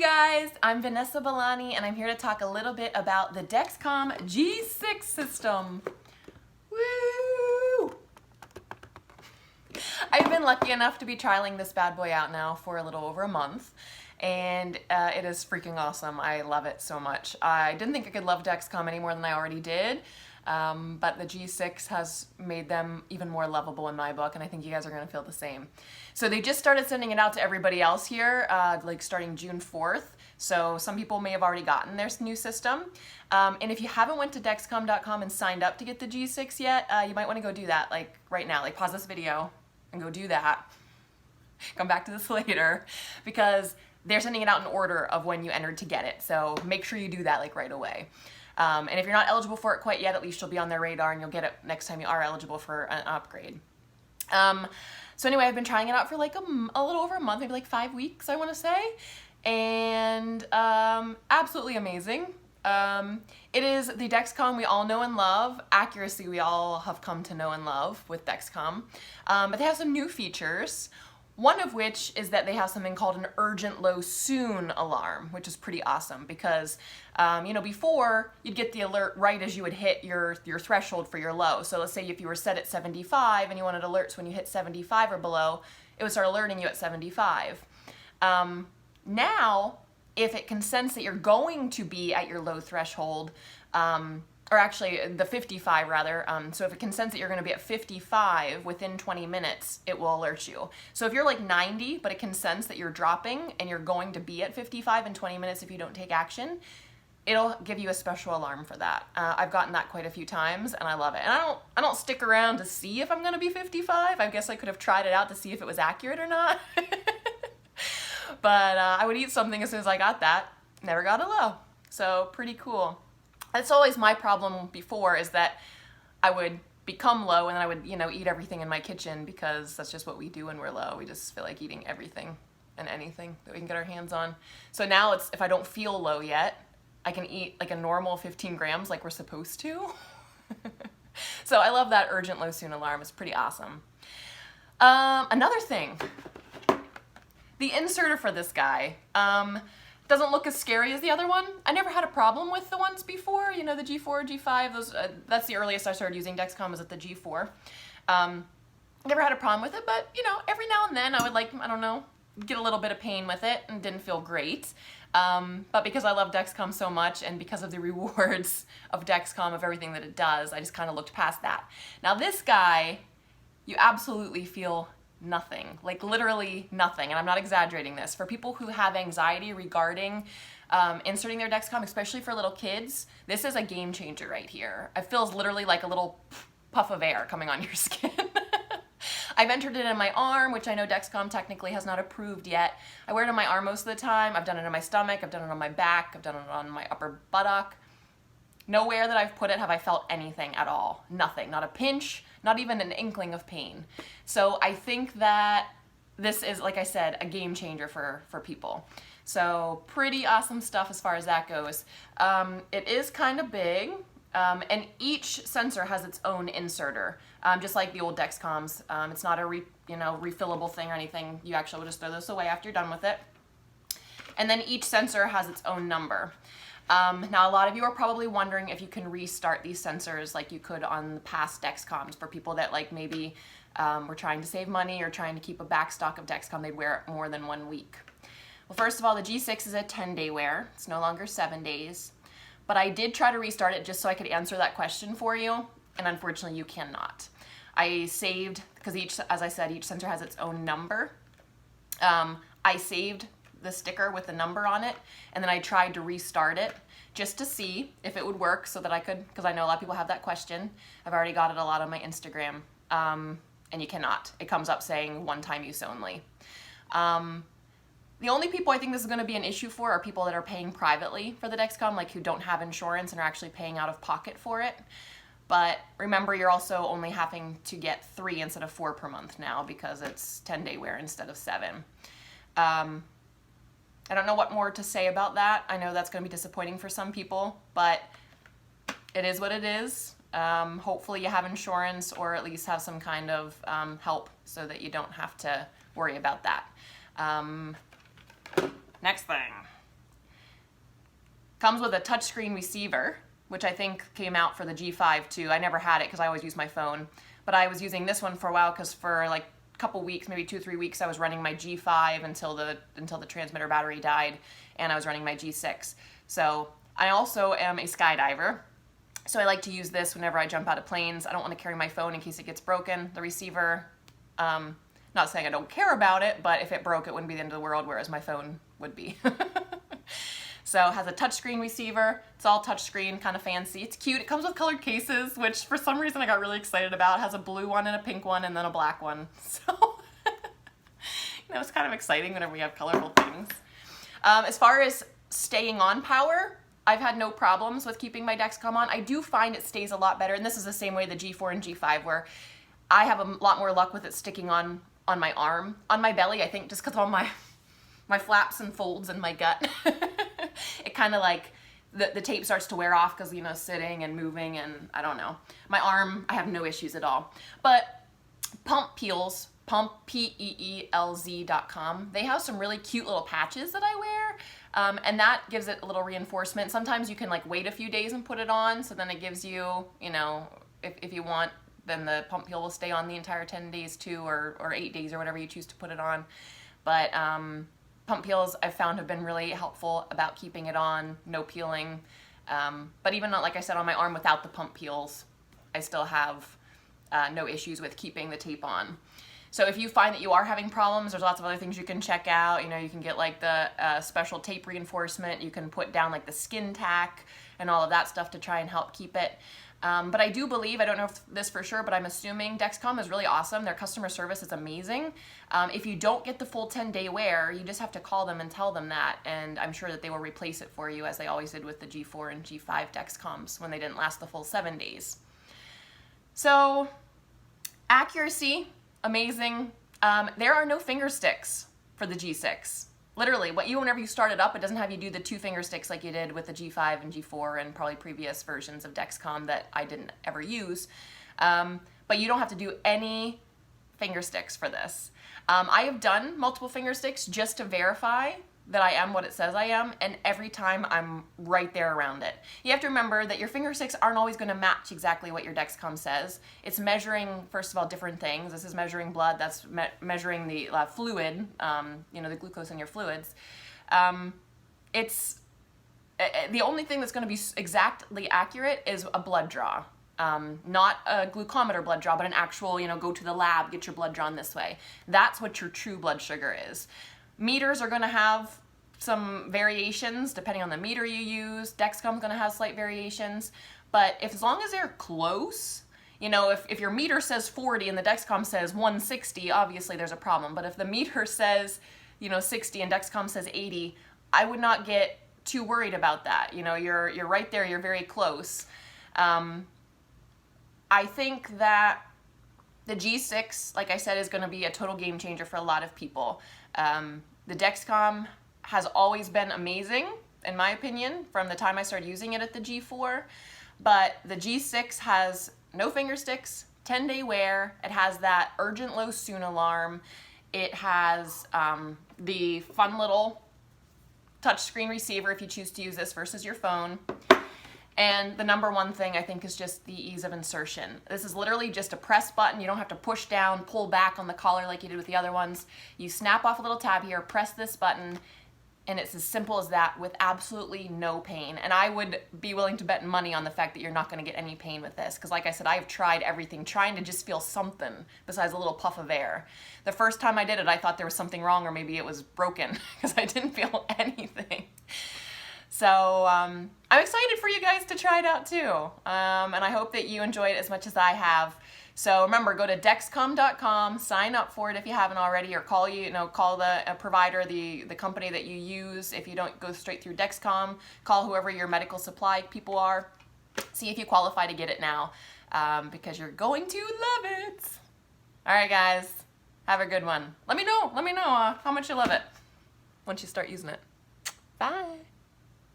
guys, I'm Vanessa Bellani and I'm here to talk a little bit about the Dexcom G6 system. Woo! I've been lucky enough to be trialing this bad boy out now for a little over a month, and it is freaking awesome. I love it so much. I didn't think I could love Dexcom any more than I already did, but the G6 has made them even more lovable in my book, and I think you guys are going to feel the same. So they just started sending it out to everybody else here, like starting June 4th. So some people may have already gotten their new system. And if you haven't went to Dexcom.com and signed up to get the G6 yet, you might want to go do that like right now. Like pause this video and go do that. Come back to this later because they're sending it out in order of when you entered to get it. So make sure you do that like right away. And if you're not eligible for it quite yet, at least you'll be on their radar and you'll get it next time you are eligible for an upgrade. So anyway, I've been trying it out for like a little over a month, maybe like 5 weeks, I want to say. And absolutely amazing. It is the Dexcom we all know and love, accuracy we all have come to know and love with Dexcom. But they have some new features. One of which is that they have something called an urgent low soon alarm, which is pretty awesome because, you know, before you'd get the alert right as you would hit your threshold for your low. So let's say if you were set at 75 and you wanted alerts when you hit 75 or below, it would start alerting you at 75. Now, if it can sense that you're going to be at your low threshold, or actually the 55 rather, so if it can sense that you're gonna be at 55 within 20 minutes, it will alert you. So if you're like 90, but it can sense that you're dropping and you're going to be at 55 in 20 minutes if you don't take action, it'll give you a special alarm for that. I've gotten that quite a few times and I love it. And I don't stick around to see if I'm gonna be 55. I guess I could have tried it out to see if it was accurate or not. But I would eat something as soon as I got that. Never got a low. So pretty cool. That's always my problem before, is that I would become low and then I would, you know, eat everything in my kitchen because that's just what we do when we're low. We just feel like eating everything and anything that we can get our hands on. So now it's, if I don't feel low yet, I can eat like a normal 15 grams like we're supposed to. So I love that urgent low soon alarm. It's pretty awesome. Another thing, the inserter for this guy, doesn't look as scary as the other one. I never had a problem with the ones before, you know, the G4, G5, those, that's the earliest I started using Dexcom, was at the G4. Never had a problem with it, but, you know, every now and then I would like, I don't know, get a little bit of pain with it and didn't feel great. But because I love Dexcom so much and because of the rewards of Dexcom, of everything that it does, I just kind of looked past that. Now this guy, you absolutely feel nothing, like literally nothing, and I'm not exaggerating this. For people who have anxiety regarding inserting their Dexcom, especially for little kids, this is a game changer right here. It feels literally like a little puff of air coming on your skin. I've entered it in my arm, which I know Dexcom technically has not approved yet. I wear it on my arm most of the time. I've done it in my stomach, I've done it on my back, I've done it on my upper buttock. Nowhere that I've put it have I felt anything at all. Nothing, not a pinch, not even an inkling of pain. So I think that this is, like I said, a game changer for people. So pretty awesome stuff as far as that goes. It is kind of big, and each sensor has its own inserter, just like the old Dexcoms. It's not a refillable thing or anything. You actually will just throw this away after you're done with it. And then each sensor has its own number. Now, a lot of you are probably wondering if you can restart these sensors like you could on the past Dexcoms. For people that like maybe were trying to save money or trying to keep a back stock of Dexcom, they'd wear it more than 1 week. Well, first of all, the G6 is a 10-day wear. It's no longer 7 days. But I did try to restart it just so I could answer that question for you, and unfortunately you cannot. I saved, because as I said, each sensor has its own number. I saved the sticker with the number on it, and then I tried to restart it just to see if it would work so that I could, because I know a lot of people have that question. I've already got it a lot on my Instagram, and you cannot. It comes up saying one-time use only. The only people I think this is going to be an issue for are people that are paying privately for the Dexcom, like who don't have insurance and are actually paying out of pocket for it. But remember, you're also only having to get 3 instead of 4 per month now because it's 10-day wear instead of 7. I don't know what more to say about that. I know that's going to be disappointing for some people, but it is what it is. Hopefully you have insurance or at least have some kind of help so that you don't have to worry about that. Next thing. Comes with a touchscreen receiver, which I think came out for the G5 too. I never had it because I always use my phone. But I was using this one for a while because for like a couple weeks, maybe 2-3 weeks, I was running my G5 until the transmitter battery died, and I was running my G6. So I also am a skydiver. So I like to use this whenever I jump out of planes. I don't want to carry my phone in case it gets broken. The receiver, not saying I don't care about it, but if it broke, it wouldn't be the end of the world, whereas my phone would be. So it has a touchscreen receiver. It's all touchscreen, kind of fancy. It's cute. It comes with colored cases, which for some reason I got really excited about. It has a blue one and a pink one and then a black one. So, it's kind of exciting whenever we have colorful things. As far as staying on power, I've had no problems with keeping my Dexcom on. I do find it stays a lot better, and this is the same way the G4 and G5, where I have a lot more luck with it sticking on my arm. On my belly, I think just because of all my flaps and folds in my gut. It kind of like, the tape starts to wear off because, sitting and moving, and I don't know. My arm, I have no issues at all. But Pump Peels, PEELZ.com, they have some really cute little patches that I wear, and that gives it a little reinforcement. Sometimes you can like wait a few days and put it on, so then it gives you, if you want, then the Pump Peel will stay on the entire 10 days too, or 8 days, or whatever you choose to put it on. But Pump Peels I've found have been really helpful about keeping it on, no peeling. But even like I said, on my arm without the Pump Peels, I still have no issues with keeping the tape on. So if you find that you are having problems, there's lots of other things you can check out. You can get like the special tape reinforcement. You can put down like the skin tack and all of that stuff to try and help keep it. But I do believe, I don't know if this for sure, but I'm assuming Dexcom is really awesome. Their customer service is amazing. If you don't get the full 10-day wear, you just have to call them and tell them that, and I'm sure that they will replace it for you, as they always did with the G4 and G5 Dexcoms when they didn't last the full 7 days. So, accuracy, amazing. There are no finger sticks for the G6. Literally, whenever you start it up, it doesn't have you do the 2 finger sticks like you did with the G5 and G4 and probably previous versions of Dexcom that I didn't ever use. But you don't have to do any finger sticks for this. I have done multiple finger sticks just to verify that I am what it says I am, and every time I'm right there around it. You have to remember that your finger sticks aren't always going to match exactly what your Dexcom says. It's measuring, first of all, different things. This is measuring blood, that's measuring the fluid, the glucose in your fluids. It's the only thing that's going to be exactly accurate is a blood draw. Not a glucometer blood draw, but an actual, go to the lab, get your blood drawn this way. That's what your true blood sugar is. Meters are going to have some variations depending on the meter you use. Dexcom's going to have slight variations, but as long as they're close, if your meter says 40 and the Dexcom says 160, obviously there's a problem. But if the meter says, 60 and Dexcom says 80, I would not get too worried about that. You're right there, you're very close. I think that the G6, like I said, is going to be a total game changer for a lot of people. The Dexcom has always been amazing, in my opinion, from the time I started using it at the G4, but the G6 has no finger sticks, 10-day wear, it has that urgent low soon alarm, it has the fun little touchscreen receiver if you choose to use this versus your phone. And the number one thing I think is just the ease of insertion. This is literally just a press button. You don't have to push down, pull back on the collar like you did with the other ones. You snap off a little tab here, press this button, and it's as simple as that with absolutely no pain. And I would be willing to bet money on the fact that you're not going to get any pain with this, because like I said, I've tried everything, trying to just feel something besides a little puff of air. The first time I did it, I thought there was something wrong, or maybe it was broken, because I didn't feel anything. So I'm excited for you guys to try it out too, and I hope that you enjoy it as much as I have. So remember, go to Dexcom.com, sign up for it if you haven't already, or call the provider, the company that you use. If you don't go straight through Dexcom, call whoever your medical supply people are. See if you qualify to get it now, because you're going to love it. All right, guys, have a good one. Let me know how much you love it once you start using it. Bye.